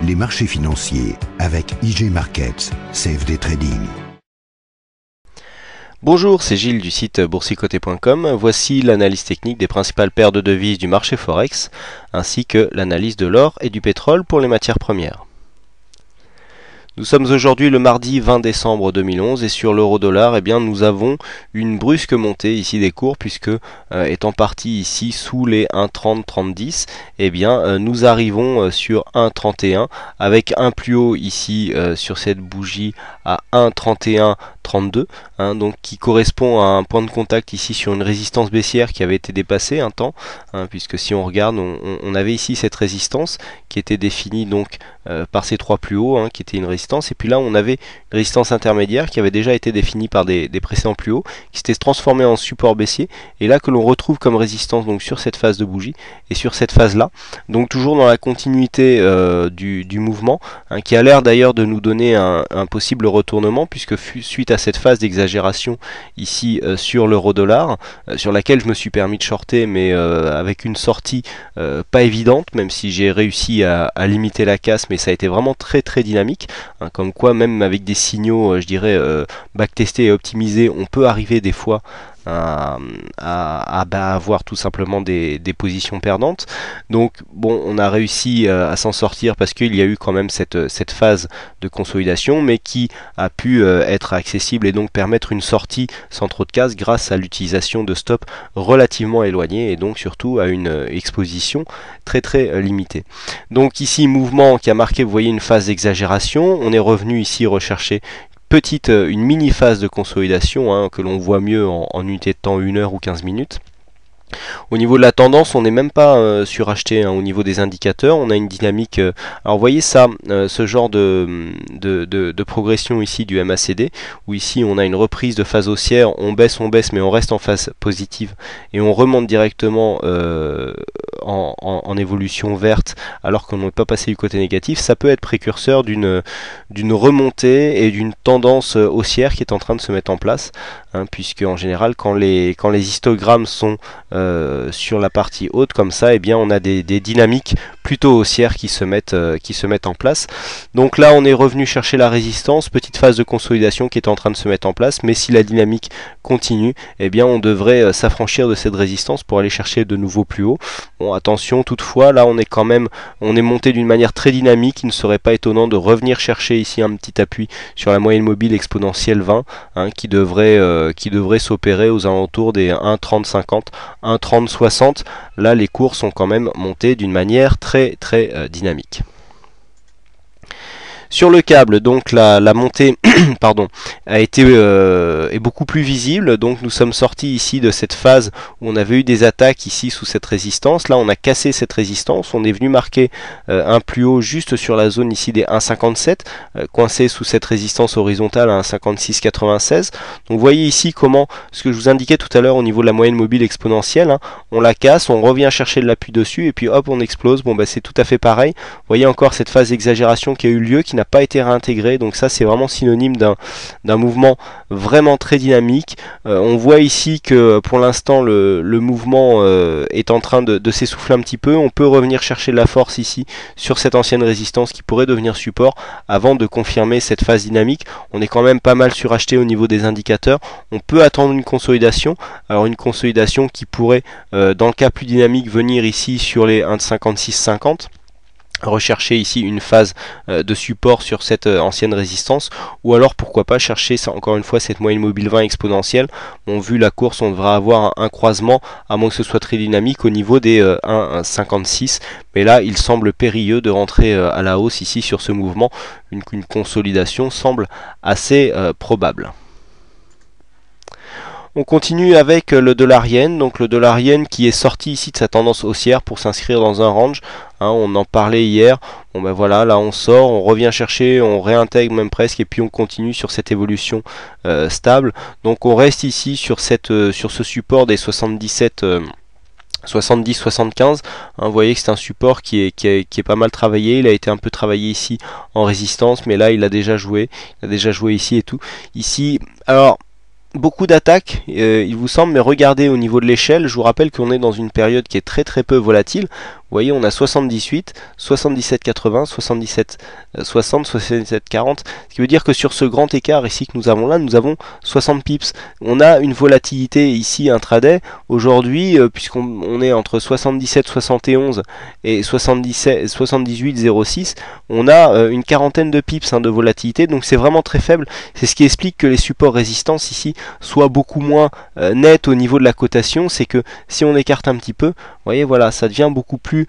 les marchés financiers avec IG Markets, CFD Trading. Bonjour, c'est Gilles du site boursicoté.com. Voici l'analyse technique des principales paires de devises du marché Forex, ainsi que l'analyse de l'or et du pétrole pour les matières premières. Nous sommes aujourd'hui le mardi 20 décembre 2011 et sur l'euro-dollar, eh bien, nous avons une brusque montée ici des cours puisque étant parti ici sous les 1,30-30-10, eh bien, nous arrivons sur 1,31 avec un plus haut ici sur cette bougie à 1,31-32, donc qui correspond à un point de contact ici sur une résistance baissière qui avait été dépassée un temps, puisque si on regarde, on avait ici cette résistance qui était définie donc par ces trois plus hauts, qui était une résistance, et puis là on avait une résistance intermédiaire qui avait déjà été définie par des précédents plus hauts, qui s'était transformée en support baissier, et là que l'on retrouve comme résistance donc sur cette phase de bougie et sur cette phase là, donc toujours dans la continuité du mouvement, qui a l'air d'ailleurs de nous donner un possible retournement, puisque suite à cette phase d'exagération ici sur l'euro-dollar, sur laquelle je me suis permis de shorter, mais avec une sortie pas évidente, même si j'ai réussi à limiter la casse, mais ça a été vraiment très dynamique, comme quoi même avec des signaux, je dirais, backtestés et optimisés, on peut arriver des fois à avoir tout simplement des positions perdantes. Donc bon, on a réussi à s'en sortir parce qu'il y a eu quand même cette phase de consolidation, mais qui a pu être accessible et donc permettre une sortie sans trop de casse grâce à l'utilisation de stops relativement éloignés et donc surtout à une exposition très limitée. Donc ici, mouvement qui a marqué, vous voyez, une phase d'exagération. On est revenu ici rechercher une mini phase de consolidation, que l'on voit mieux en unité de temps 1 heure ou 15 minutes. Au niveau de la tendance, on n'est même pas suracheté, au niveau des indicateurs, on a une dynamique. Alors vous voyez ça, ce genre de progression ici du MACD, où ici on a une reprise de phase haussière, on baisse, mais on reste en phase positive et on remonte directement en évolution verte alors qu'on n'est pas passé du côté négatif. Ça peut être précurseur d'une remontée et d'une tendance haussière qui est en train de se mettre en place, puisque en général quand les histogrammes sont sur la partie haute comme ça, eh bien on a des dynamiques plutôt haussières qui se mettent en place. Donc là on est revenu chercher la résistance, petite phase de consolidation qui est en train de se mettre en place, mais si la dynamique continue, eh bien on devrait s'affranchir de cette résistance pour aller chercher de nouveaux plus hauts. Bon, attention toutefois, là on est monté d'une manière très dynamique, il ne serait pas étonnant de revenir chercher ici un petit appui sur la moyenne mobile exponentielle 20, qui devrait s'opérer aux alentours des 1,3050, 1,3060. Là les cours sont quand même montés d'une manière très dynamique. Sur le câble, donc la montée pardon, a été est beaucoup plus visible. Donc nous sommes sortis ici de cette phase où on avait eu des attaques ici sous cette résistance. Là on a cassé cette résistance, on est venu marquer un plus haut juste sur la zone ici des 1,57, coincé sous cette résistance horizontale à 1,5696. Donc vous voyez ici comment, ce que je vous indiquais tout à l'heure au niveau de la moyenne mobile exponentielle, on la casse, on revient chercher de l'appui dessus et puis hop on explose. Bon c'est tout à fait pareil. Vous voyez encore cette phase d'exagération qui a eu lieu, qui n'a pas été réintégrée, donc ça c'est vraiment synonyme d'un mouvement vraiment très dynamique. On voit ici que pour l'instant le mouvement est en train de s'essouffler un petit peu. On peut revenir chercher de la force ici sur cette ancienne résistance qui pourrait devenir support avant de confirmer cette phase dynamique. On est quand même pas mal suracheté au niveau des indicateurs. On peut attendre une consolidation, alors une consolidation qui pourrait dans le cas plus dynamique venir ici sur les 1,5650, rechercher ici une phase de support sur cette ancienne résistance, ou alors pourquoi pas chercher encore une fois cette moyenne mobile 20 exponentielle. Bon, vu la course, on devra avoir un croisement, à moins que ce soit très dynamique, au niveau des 1,56, mais là il semble périlleux de rentrer à la hausse ici sur ce mouvement. Une consolidation semble assez probable. On continue avec le dollar-yen, donc le dollar-yen qui est sorti ici de sa tendance haussière pour s'inscrire dans un range. On en parlait hier. Bon ben voilà, là on sort, on revient chercher, on réintègre même presque, et puis on continue sur cette évolution stable. Donc on reste ici sur ce support des 77. 70-75, vous voyez que c'est un support qui est pas mal travaillé. Il a été un peu travaillé ici en résistance, mais là il a déjà joué ici et tout. Ici, alors beaucoup d'attaques, il vous semble, mais regardez au niveau de l'échelle. Je vous rappelle qu'on est dans une période qui est très peu volatile, voyez, on a 78, 77,80, 77,60, 77,40, ce qui veut dire que sur ce grand écart ici que nous avons là, nous avons 60 pips. On a une volatilité ici intraday, aujourd'hui, puisqu'on est entre 77,71 et 78,06, on a une quarantaine de pips de volatilité, donc c'est vraiment très faible. C'est ce qui explique que les supports résistance ici soient beaucoup moins nets au niveau de la cotation. C'est que si on écarte un petit peu, vous voyez, voilà, ça devient beaucoup plus,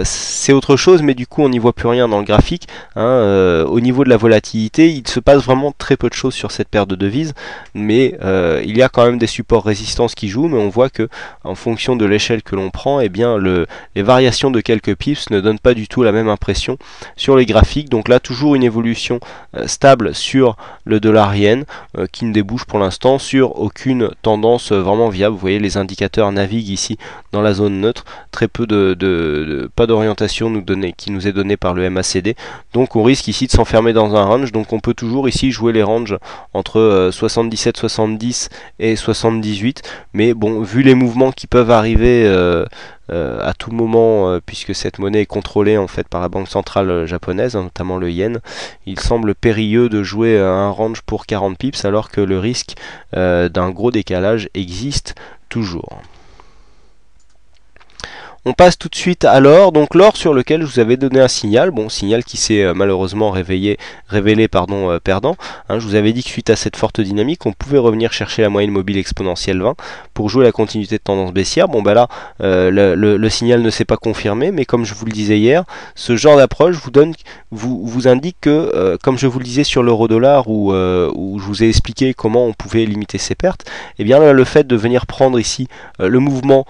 c'est autre chose, mais du coup on n'y voit plus rien dans le graphique. Au niveau de la volatilité, il se passe vraiment très peu de choses sur cette paire de devises, mais il y a quand même des supports résistance qui jouent, mais on voit que en fonction de l'échelle que l'on prend, eh bien les variations de quelques pips ne donnent pas du tout la même impression sur les graphiques. Donc là, toujours une évolution stable sur le dollar yen, qui ne débouche pour l'instant sur aucune tendance vraiment viable. Vous voyez, les indicateurs naviguent ici dans la zone neutre, très peu pas d'orientation qui nous est donnée par le MACD, donc on risque ici de s'enfermer dans un range. Donc on peut toujours ici jouer les ranges entre 77, 70 et 78, mais bon, vu les mouvements qui peuvent arriver à tout moment, puisque cette monnaie est contrôlée en fait par la banque centrale japonaise, notamment le yen, il semble périlleux de jouer un range pour 40 pips alors que le risque d'un gros décalage existe toujours. On passe tout de suite à l'or, donc l'or sur lequel je vous avais donné un signal, bon, signal qui s'est malheureusement révélé perdant. Je vous avais dit que suite à cette forte dynamique, on pouvait revenir chercher la moyenne mobile exponentielle 20 pour jouer la continuité de tendance baissière. Bon ben là, le signal ne s'est pas confirmé, mais comme je vous le disais hier, ce genre d'approche vous indique que, comme je vous le disais sur l'euro-dollar, où je vous ai expliqué comment on pouvait limiter ses pertes, et bien là, le fait de venir prendre ici un mouvement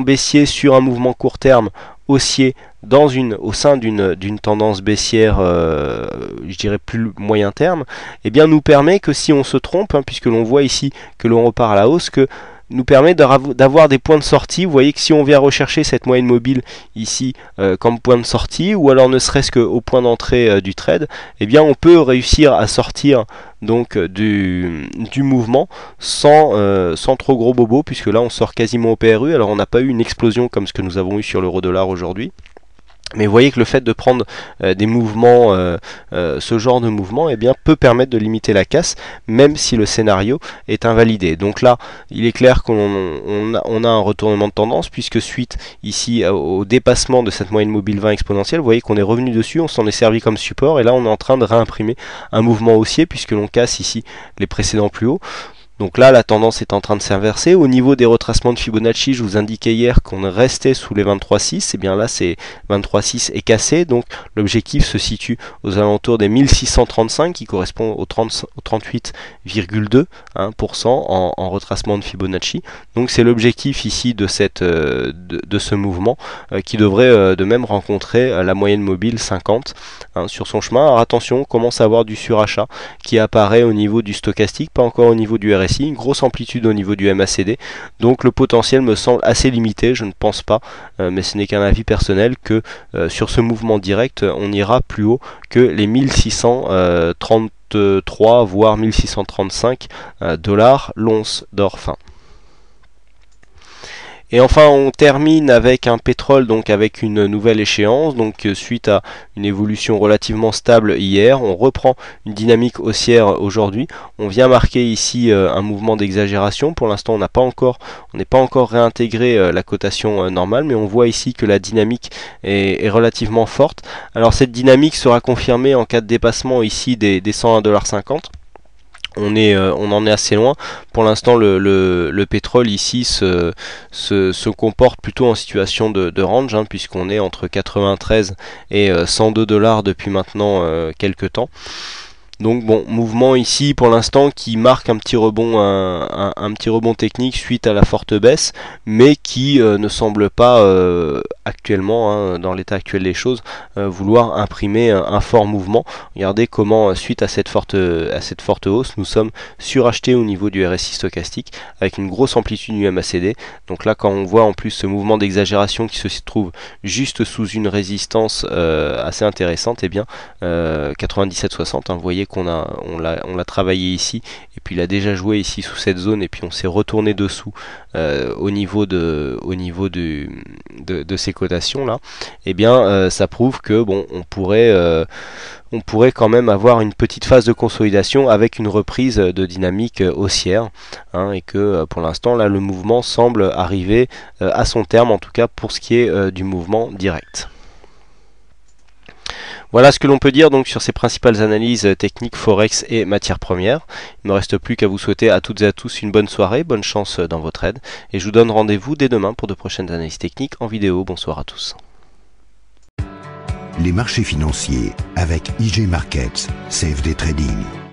baissier sur un mouvement court terme haussier au sein d'une tendance baissière, je dirais plus moyen terme, et bien nous permet que si on se trompe, puisque l'on voit ici que l'on repart à la hausse, que nous permet d'avoir des points de sortie. Vous voyez que si on vient rechercher cette moyenne mobile ici comme point de sortie, ou alors ne serait-ce qu'au point d'entrée du trade, eh bien on peut réussir à sortir donc du mouvement sans trop gros bobo, puisque là on sort quasiment au PRU. Alors on n'a pas eu une explosion comme ce que nous avons eu sur l'euro-dollar aujourd'hui, mais vous voyez que le fait de prendre des mouvements, ce genre de mouvement, eh bien, peut permettre de limiter la casse, même si le scénario est invalidé. Donc là, il est clair qu'on a un retournement de tendance, puisque suite ici au dépassement de cette moyenne mobile 20 exponentielle, vous voyez qu'on est revenu dessus, on s'en est servi comme support, et là on est en train de réimprimer un mouvement haussier, puisque l'on casse ici les précédents plus hauts. Donc là, la tendance est en train de s'inverser. Au niveau des retracements de Fibonacci, je vous indiquais hier qu'on restait sous les 23,6. Et bien là, c'est 23,6 est cassé. Donc l'objectif se situe aux alentours des 1635, qui correspond au 38,2% en retracement de Fibonacci. Donc c'est l'objectif ici de ce mouvement qui devrait de même rencontrer la moyenne mobile 50 sur son chemin. Alors attention, on commence à avoir du surachat qui apparaît au niveau du stochastique, pas encore au niveau du RSI. Une grosse amplitude au niveau du MACD, donc le potentiel me semble assez limité. Je ne pense pas, mais ce n'est qu'un avis personnel, que sur ce mouvement direct on ira plus haut que les 1633 voire 1635 dollars l'once d'or fin. Et enfin, on termine avec un pétrole, donc avec une nouvelle échéance. Donc suite à une évolution relativement stable hier, on reprend une dynamique haussière aujourd'hui. On vient marquer ici un mouvement d'exagération. Pour l'instant, on n'est pas encore réintégré la cotation normale, mais on voit ici que la dynamique est relativement forte. Alors cette dynamique sera confirmée en cas de dépassement ici des 101,50 $. On en est assez loin. Pour l'instant, le pétrole ici se comporte plutôt en situation de range, puisqu'on est entre 93 et 102 $ depuis maintenant quelques temps. Donc bon, mouvement ici pour l'instant qui marque un petit rebond, un petit rebond technique suite à la forte baisse, mais qui ne semble pas actuellement, dans l'état actuel des choses, vouloir imprimer un fort mouvement. Regardez comment suite à cette forte hausse, nous sommes surachetés au niveau du RSI stochastique avec une grosse amplitude du MACD. Donc là, quand on voit en plus ce mouvement d'exagération qui se trouve juste sous une résistance assez intéressante, et bien 97,60, vous voyez voyez qu'on l'a travaillé ici, et puis il a déjà joué ici sous cette zone, et puis on s'est retourné dessous au niveau de ces cotations là. Et bien ça prouve que bon, on pourrait quand même avoir une petite phase de consolidation avec une reprise de dynamique haussière, hein, et que pour l'instant là le mouvement semble arriver à son terme, en tout cas pour ce qui est du mouvement direct. Voilà ce que l'on peut dire donc sur ces principales analyses techniques Forex et matières premières. Il ne me reste plus qu'à vous souhaiter à toutes et à tous une bonne soirée, bonne chance dans votre aide, et je vous donne rendez-vous dès demain pour de prochaines analyses techniques en vidéo. Bonsoir à tous. Les marchés financiers avec IG Markets, CFD Trading.